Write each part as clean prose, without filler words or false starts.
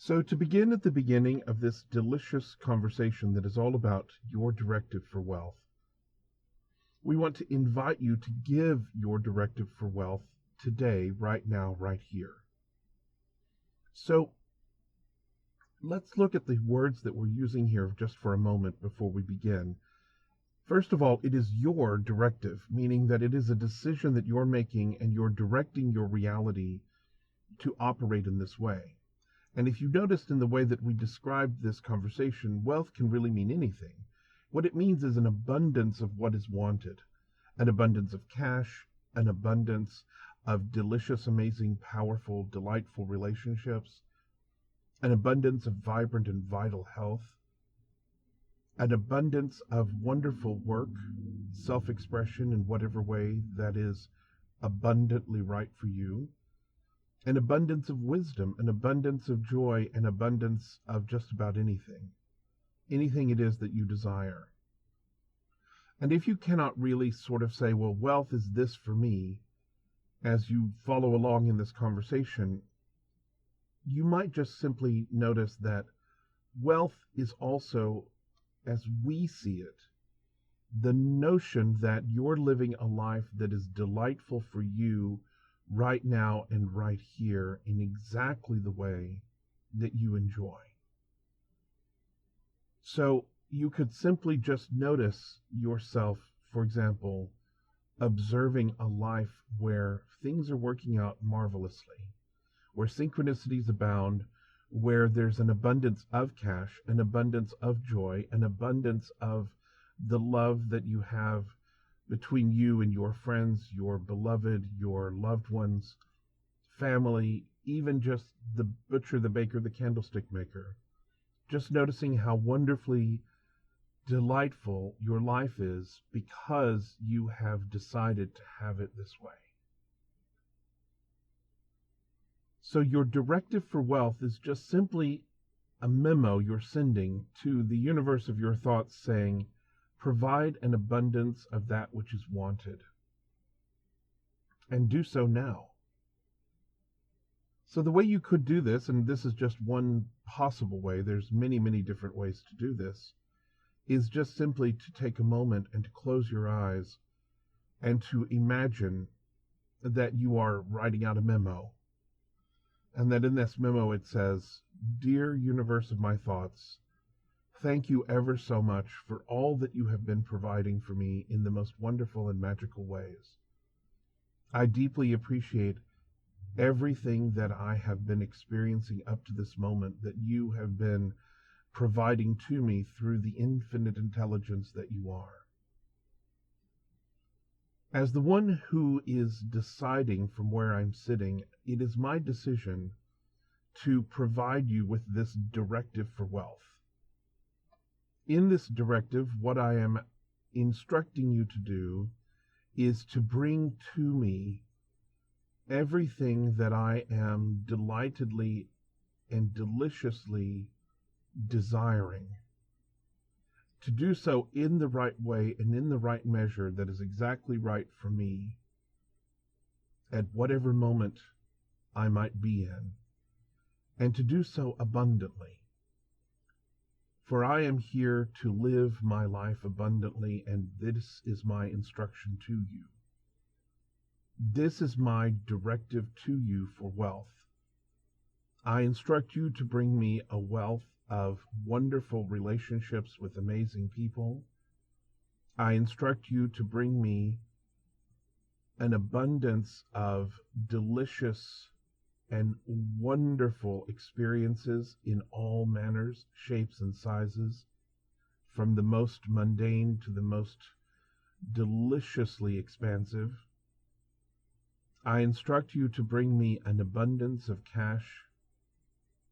So, to begin at the beginning of this delicious conversation that is all about your directive for wealth, we want to invite you to give your directive for wealth today, right now, right here. So, let's look at the words that we're using here just for a moment before we begin. First of all, it is your directive, meaning that it is a decision that you're making and you're directing your reality to operate in this way. And if you noticed in the way that we described this conversation, wealth can really mean anything. What it means is an abundance of what is wanted, an abundance of cash, an abundance of delicious, amazing, powerful, delightful relationships, an abundance of vibrant and vital health, an abundance of wonderful work, self-expression in whatever way that is abundantly right for you, an abundance of wisdom, an abundance of joy, an abundance of just about anything it is that you desire. And if you cannot really sort of say, well, wealth is this for me, as you follow along in this conversation, you might just simply notice that wealth is also, as we see it, the notion that you're living a life that is delightful for you right now and right here in exactly the way that you enjoy. So you could simply just notice yourself, for example, observing a life where things are working out marvelously, where synchronicities abound, where there's an abundance of cash, an abundance of joy, an abundance of the love that you have between you and your friends, your beloved, your loved ones, family, even just the butcher, the baker, the candlestick maker. Just noticing how wonderfully delightful your life is because you have decided to have it this way. So your directive for wealth is just simply a memo you're sending to the universe of your thoughts saying, provide an abundance of that which is wanted. And do so now. So the way you could do this, and this is just one possible way, there's many, many different ways to do this, is just simply to take a moment and to close your eyes and to imagine that you are writing out a memo. And that in this memo it says, Dear universe of my thoughts, thank you ever so much for all that you have been providing for me in the most wonderful and magical ways. I deeply appreciate everything that I have been experiencing up to this moment that you have been providing to me through the infinite intelligence that you are. As the one who is deciding from where I'm sitting, it is my decision to provide you with this directive for wealth. In this directive, what I am instructing you to do is to bring to me everything that I am delightedly and deliciously desiring. To do so in the right way and in the right measure that is exactly right for me at whatever moment I might be in, and to do so abundantly. For I am here to live my life abundantly, and this is my instruction to you. This is my directive to you for wealth. I instruct you to bring me a wealth of wonderful relationships with amazing people. I instruct you to bring me an abundance of delicious and wonderful experiences in all manners, shapes, and sizes, from the most mundane to the most deliciously expansive. I instruct you to bring me an abundance of cash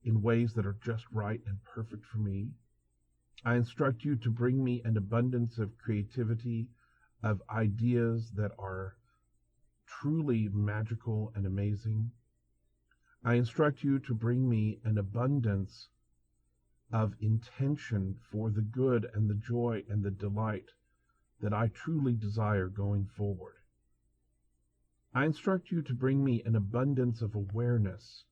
in ways that are just right and perfect for me. I instruct you to bring me an abundance of creativity, of ideas that are truly magical and amazing. I instruct you to bring me an abundance of intention for the good and the joy and the delight that I truly desire going forward. I instruct you to bring me an abundance of awareness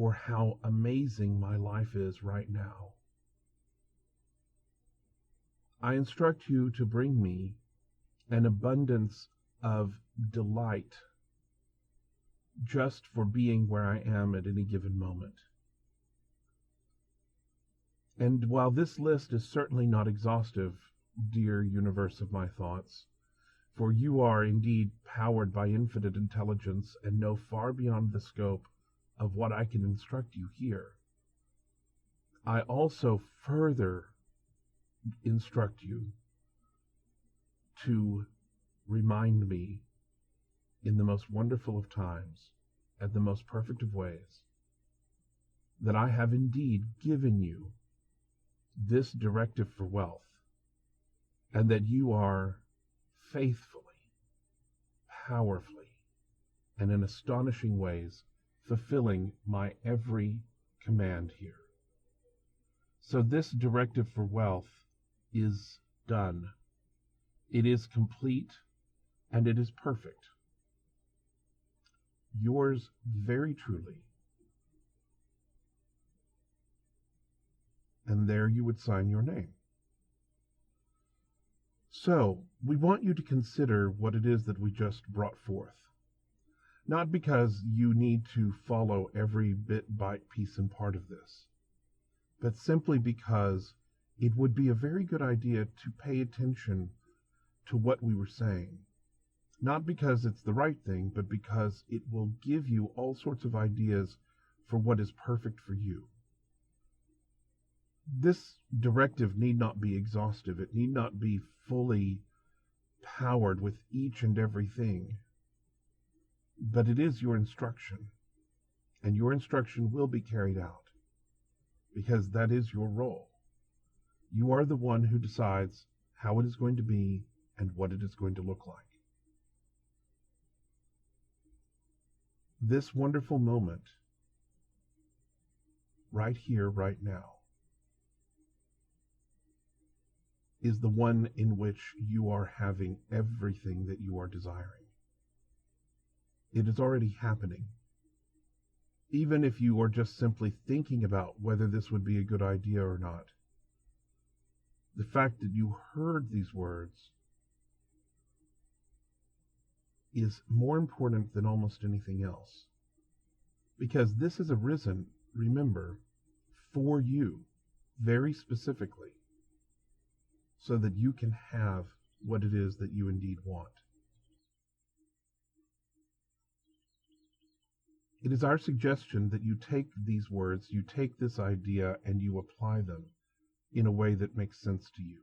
for how amazing my life is right now. I instruct you to bring me an abundance of delight just for being where I am at any given moment. And while this list is certainly not exhaustive, dear universe of my thoughts, for you are indeed powered by infinite intelligence and know far beyond the scope of what I can instruct you here, I also further instruct you to remind me in the most wonderful of times, at the most perfect of ways, that I have indeed given you this directive for wealth, and that you are faithfully, powerfully, and in astonishing ways fulfilling my every command here. So this directive for wealth is done. It is complete, and it is perfect. Yours very truly. And there you would sign your name. So, we want you to consider what it is that we just brought forth. Not because you need to follow every bit, byte, piece, and part of this, but simply because it would be a very good idea to pay attention to what we were saying. Not because it's the right thing, but because it will give you all sorts of ideas for what is perfect for you. This directive need not be exhaustive. It need not be fully powered with each and everything. But it is your instruction. And your instruction will be carried out. Because that is your role. You are the one who decides how it is going to be and what it is going to look like. This wonderful moment, right here, right now, is the one in which you are having everything that you are desiring. It is already happening. Even if you are just simply thinking about whether this would be a good idea or not, the fact that you heard these words is more important than almost anything else. Because this has arisen, remember, for you, very specifically, so that you can have what it is that you indeed want. It is our suggestion that you take these words, you take this idea, and you apply them in a way that makes sense to you.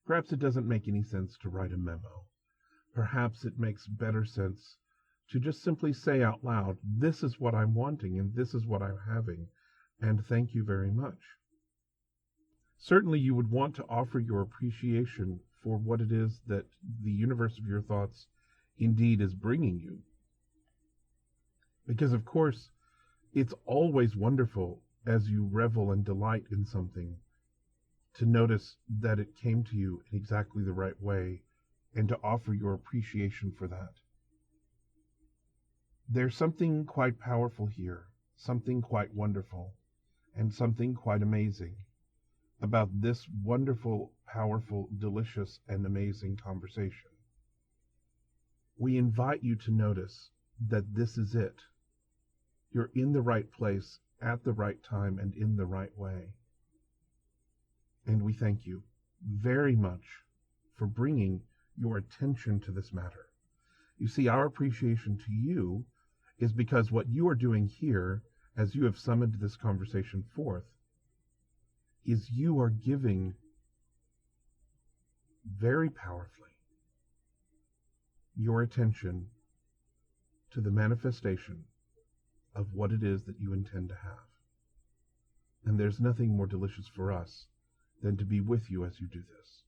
Perhaps it doesn't make any sense to write a memo. Perhaps it makes better sense to just simply say out loud, this is what I'm wanting, and this is what I'm having, and thank you very much. Certainly you would want to offer your appreciation for what it is that the universe of your thoughts indeed is bringing you. Because, of course, it's always wonderful as you revel and delight in something to notice that it came to you in exactly the right way and to offer your appreciation for that. There's something quite powerful here, something quite wonderful, and something quite amazing about this wonderful, powerful, delicious, and amazing conversation. We invite you to notice that this is it. You're in the right place, at the right time, and in the right way. And we thank you very much for bringing your attention to this matter. You see, our appreciation to you is because what you are doing here, as you have summoned this conversation forth, is you are giving very powerfully your attention to the manifestation of what it is that you intend to have. And there's nothing more delicious for us than to be with you as you do this.